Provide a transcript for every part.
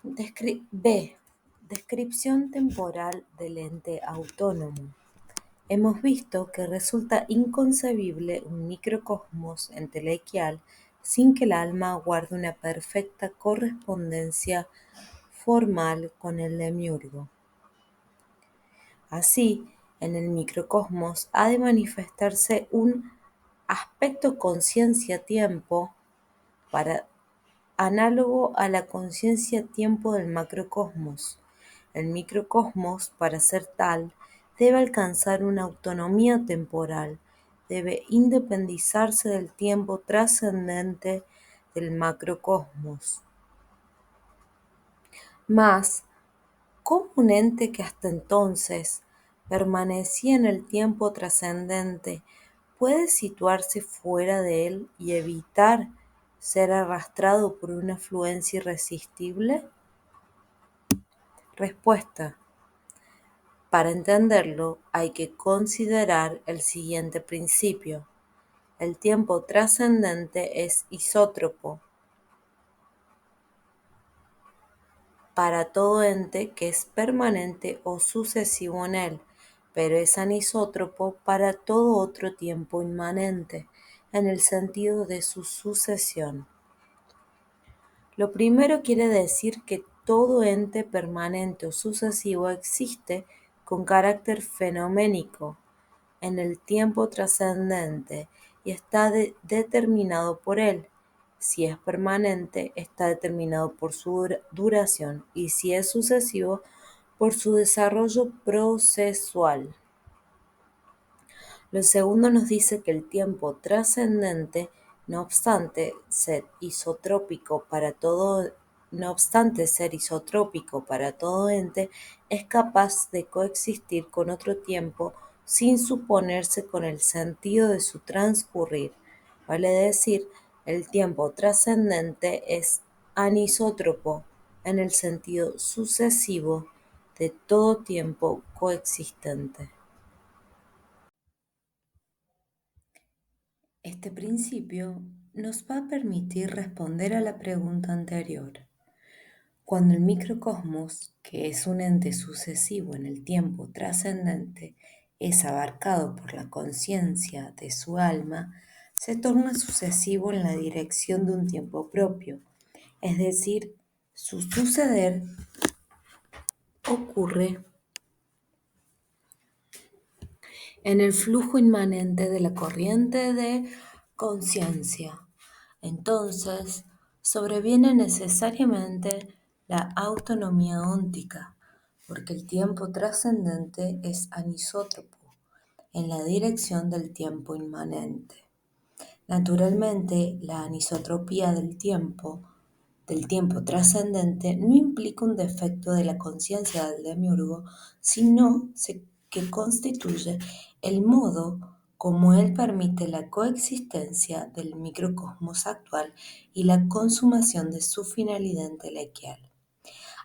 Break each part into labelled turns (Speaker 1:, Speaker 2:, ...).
Speaker 1: B. Descripción temporal del ente autónomo. Hemos visto que resulta inconcebible un microcosmos entelequial sin que el alma guarde una perfecta correspondencia formal con el demiurgo. Así, en el microcosmos ha de manifestarse un aspecto conciencia-tiempo análogo a la conciencia-tiempo del macrocosmos. El microcosmos, para ser tal, debe alcanzar una autonomía temporal, debe independizarse del tiempo trascendente del macrocosmos. Mas, ¿cómo un ente que hasta entonces permanecía en el tiempo trascendente puede situarse fuera de él y evitar ser arrastrado por una afluencia irresistible? Respuesta. Para entenderlo hay que considerar el siguiente principio. El tiempo trascendente es isótropo para todo ente que es permanente o sucesivo en él, pero es anisótropo para todo otro tiempo inmanente, en el sentido de su sucesión. Lo primero quiere decir que todo ente permanente o sucesivo existe con carácter fenoménico en el tiempo trascendente y está determinado por él. Si es permanente, está determinado por su duración y si es sucesivo, por su desarrollo procesual. Lo segundo nos dice que el tiempo trascendente, no obstante ser isotrópico para todo, no obstante ser isotrópico para todo ente, es capaz de coexistir con otro tiempo sin suponerse con el sentido de su transcurrir. Vale decir, el tiempo trascendente es anisótropo en el sentido sucesivo de todo tiempo coexistente. Este principio nos va a permitir responder a la pregunta anterior. Cuando el microcosmos, que es un ente sucesivo en el tiempo trascendente, es abarcado por la conciencia de su alma, se torna sucesivo en la dirección de un tiempo propio, es decir, su suceder ocurre en el flujo inmanente de la corriente de conciencia. Entonces, sobreviene necesariamente la autonomía óntica, porque el tiempo trascendente es anisótropo en la dirección del tiempo inmanente. Naturalmente, la anisotropía del tiempo trascendente, no implica un defecto de la conciencia del demiurgo, sino que constituye el modo como él permite la coexistencia del microcosmos actual y la consumación de su finalidad entelequial.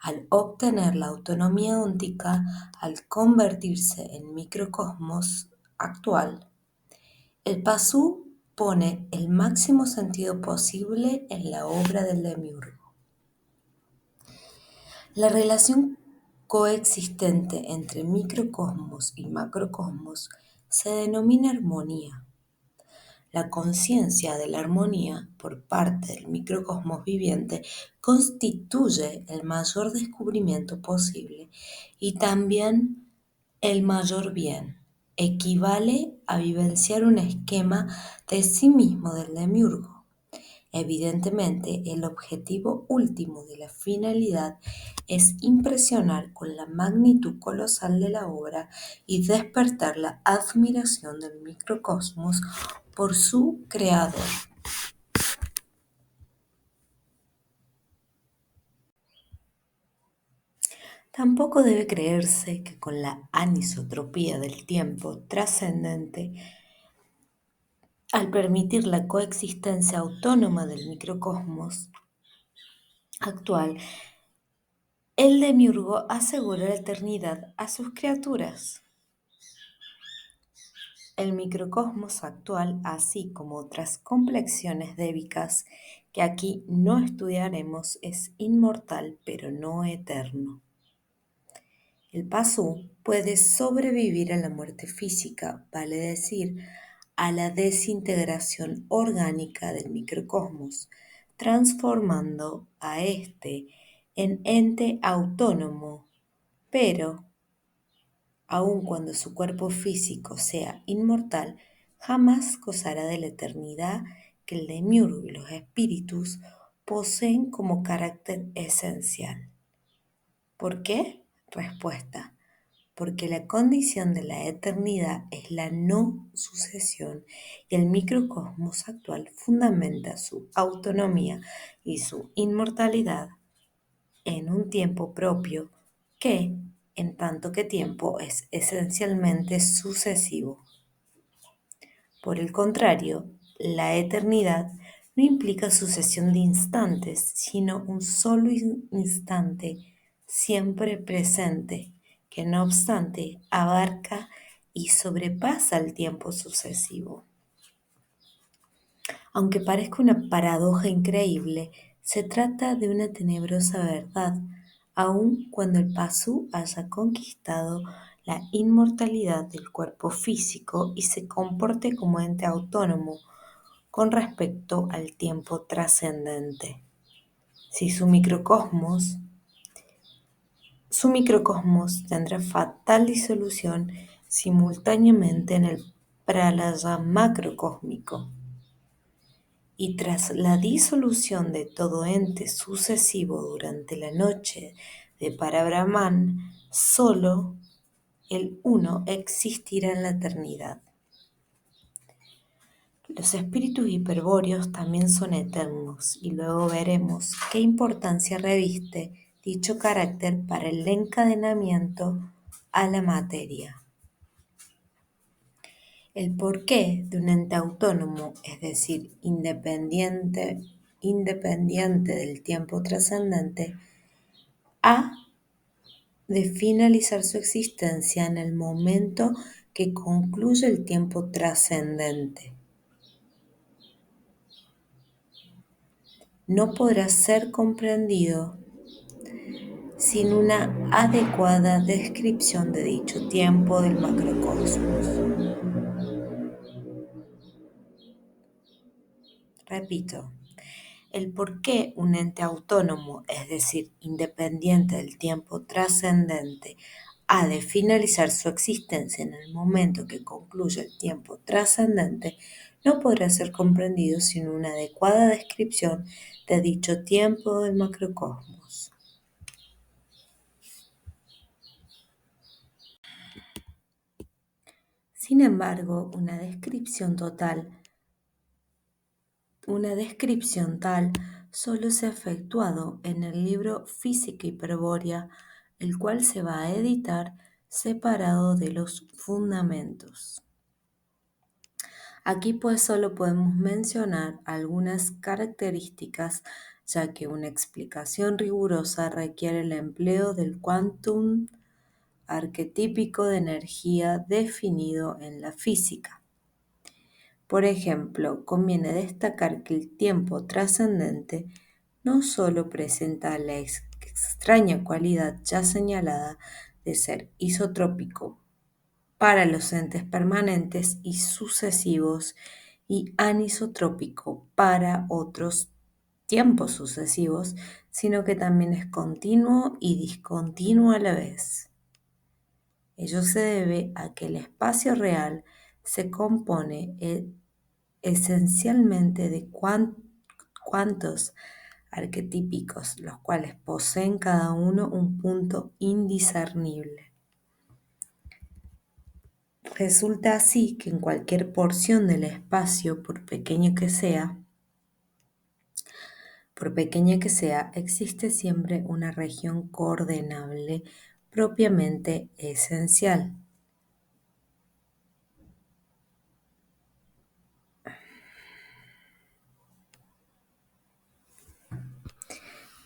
Speaker 1: Al obtener la autonomía óntica, al convertirse en microcosmos actual, el Pasú pone el máximo sentido posible en la obra del demiurgo. La relación coexistente entre microcosmos y macrocosmos se denomina armonía. La conciencia de la armonía por parte del microcosmos viviente constituye el mayor descubrimiento posible y también el mayor bien. Equivale a vivenciar un esquema de sí mismo del demiurgo. Evidentemente, el objetivo último de la finalidad es impresionar con la magnitud colosal de la obra y despertar la admiración del microcosmos por su creador. Tampoco debe creerse que con la anisotropía del tiempo trascendente, al permitir la coexistencia autónoma del microcosmos actual, el demiurgo asegura la eternidad a sus criaturas. El microcosmos actual, así como otras complexiones débicas que aquí no estudiaremos, es inmortal pero no eterno. El Pazu puede sobrevivir a la muerte física, vale decir, a la desintegración orgánica del microcosmos, transformando a éste en ente autónomo, pero aun cuando su cuerpo físico sea inmortal, jamás gozará de la eternidad que el demiurgo y los espíritus poseen como carácter esencial. ¿Por qué? Respuesta: porque la condición de la eternidad es la no sucesión y el microcosmos actual fundamenta su autonomía y su inmortalidad en un tiempo propio que, en tanto que tiempo, es esencialmente sucesivo. Por el contrario, la eternidad no implica sucesión de instantes, sino un solo instante siempre presente, que no obstante abarca y sobrepasa el tiempo sucesivo. Aunque parezca una paradoja increíble, se trata de una tenebrosa verdad, aun cuando el Pazu haya conquistado la inmortalidad del cuerpo físico y se comporte como ente autónomo con respecto al tiempo trascendente. Si su microcosmos tendrá fatal disolución simultáneamente en el pralaya macrocósmico. Y tras la disolución de todo ente sucesivo durante la noche de Parabrahman, solo el Uno existirá en la eternidad. Los espíritus hiperbóreos también son eternos y luego veremos qué importancia reviste dicho carácter para el encadenamiento a la materia. El porqué de un ente autónomo, es decir, independiente del tiempo trascendente, ha de finalizar su existencia en el momento que concluye el tiempo trascendente. No podrá ser comprendido sin una adecuada descripción de dicho tiempo del macrocosmos. Repito, el por qué un ente autónomo, es decir, independiente del tiempo trascendente, ha de finalizar su existencia en el momento que concluya el tiempo trascendente, no podrá ser comprendido sin una adecuada descripción de dicho tiempo del macrocosmos. Sin embargo, una descripción tal solo se ha efectuado en el libro Física Hiperbórea, el cual se va a editar separado de los fundamentos. Aquí pues solo podemos mencionar algunas características, ya que una explicación rigurosa requiere el empleo del quantum arquetípico de energía definido en la física. Por ejemplo, conviene destacar que el tiempo trascendente no solo presenta la extraña cualidad ya señalada de ser isotrópico para los entes permanentes y sucesivos y anisotrópico para otros tiempos sucesivos, sino que también es continuo y discontinuo a la vez. Ello se debe a que el espacio real se compone esencialmente de cuantos arquetípicos, los cuales poseen cada uno un punto indiscernible. Resulta así que en cualquier porción del espacio, por pequeña que sea, existe siempre una región coordenable propiamente esencial,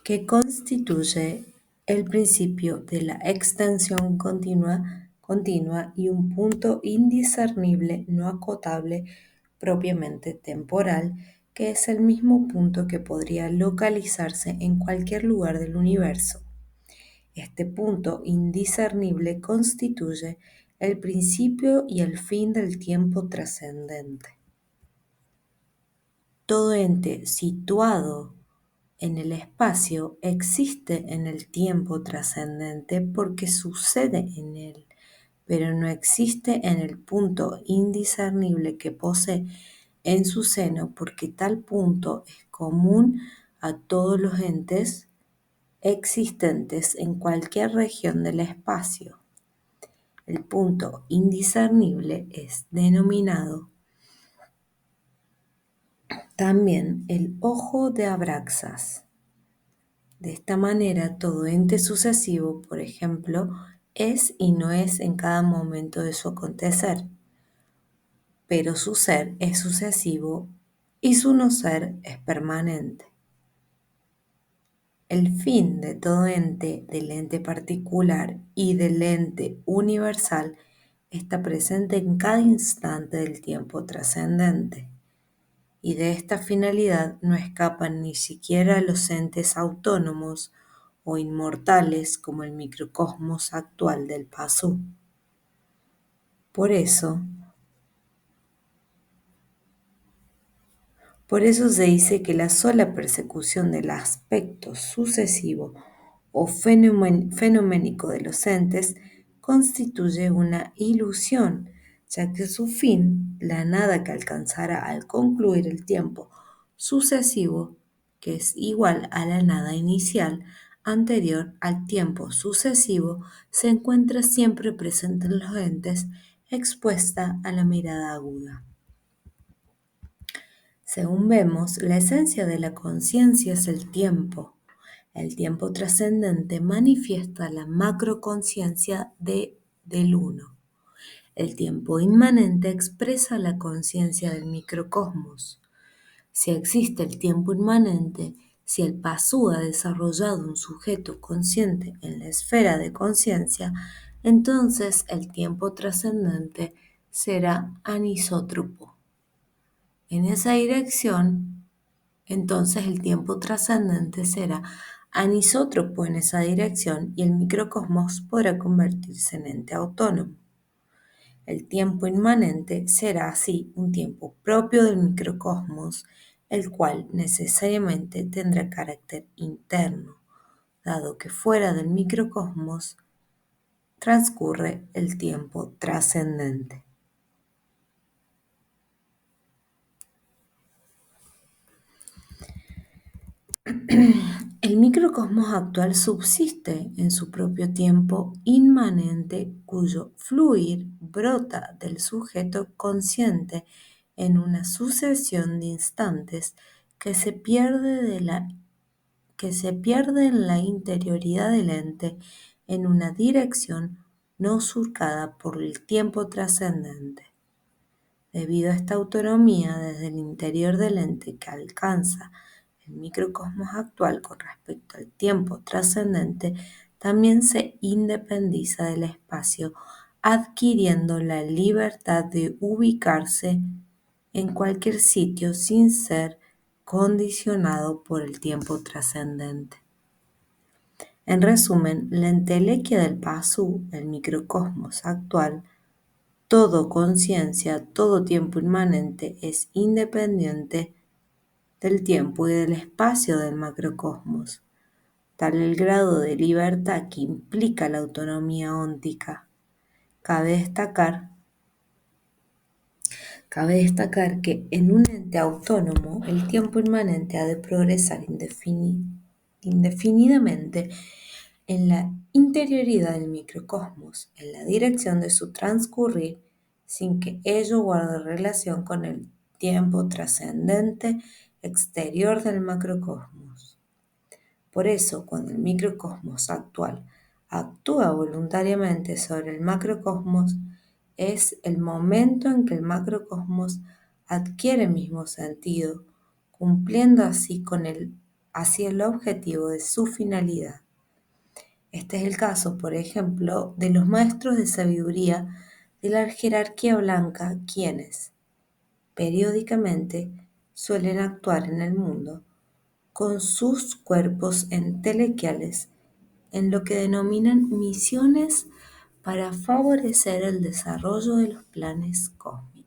Speaker 1: que constituye el principio de la extensión continua continua y un punto indiscernible no acotable propiamente temporal, que es el mismo punto que podría localizarse en cualquier lugar del universo. Este punto indiscernible constituye el principio y el fin del tiempo trascendente. Todo ente situado en el espacio existe en el tiempo trascendente porque sucede en él, pero no existe en el punto indiscernible que posee en su seno porque tal punto es común a todos los entes existentes en cualquier región del espacio. El punto indiscernible es denominado también el ojo de Abraxas. De esta manera, todo ente sucesivo, por ejemplo, es y no es en cada momento de su acontecer, pero su ser es sucesivo y su no ser es permanente. El fin de todo ente, del ente particular y del ente universal, está presente en cada instante del tiempo trascendente, y de esta finalidad no escapan ni siquiera los entes autónomos o inmortales como el microcosmos actual del Pasú. Por eso se dice que la sola persecución del aspecto sucesivo o fenoménico de los entes constituye una ilusión, ya que su fin, la nada que alcanzará al concluir el tiempo sucesivo, que es igual a la nada inicial, anterior al tiempo sucesivo, se encuentra siempre presente en los entes, expuesta a la mirada aguda. Según vemos, la esencia de la conciencia es el tiempo. El tiempo trascendente manifiesta la macroconciencia del uno. El tiempo inmanente expresa la conciencia del microcosmos. Si existe el tiempo inmanente, si el Pasú ha desarrollado un sujeto consciente en la esfera de conciencia, entonces el tiempo trascendente será anisótropo. En esa dirección, entonces el tiempo trascendente será anisótropo en esa dirección y el microcosmos podrá convertirse en ente autónomo. El tiempo inmanente será así un tiempo propio del microcosmos, el cual necesariamente tendrá carácter interno, dado que fuera del microcosmos transcurre el tiempo trascendente. El microcosmos actual subsiste en su propio tiempo inmanente, cuyo fluir brota del sujeto consciente en una sucesión de instantes que se pierde en la interioridad del ente en una dirección no surcada por el tiempo trascendente. Debido a esta autonomía desde el interior del ente que alcanza el microcosmos actual con respecto al tiempo trascendente, también se independiza del espacio, adquiriendo la libertad de ubicarse en cualquier sitio sin ser condicionado por el tiempo trascendente. En resumen, la entelequia del Pasú, el microcosmos actual, todo conciencia, todo tiempo inmanente es independiente del tiempo y del espacio del macrocosmos, tal el grado de libertad que implica la autonomía óntica. Cabe destacar que en un ente autónomo el tiempo inmanente ha de progresar indefinidamente en la interioridad del microcosmos, en la dirección de su transcurrir, sin que ello guarde relación con el tiempo trascendente exterior del macrocosmos. Por eso, cuando el microcosmos actual actúa voluntariamente sobre el macrocosmos, es el momento en que el macrocosmos adquiere el mismo sentido, cumpliendo así el objetivo de su finalidad. Este es el caso, por ejemplo, de los maestros de sabiduría de la jerarquía blanca, quienes, periódicamente, suelen actuar en el mundo con sus cuerpos entelequiales en lo que denominan misiones para favorecer el desarrollo de los planes cósmicos.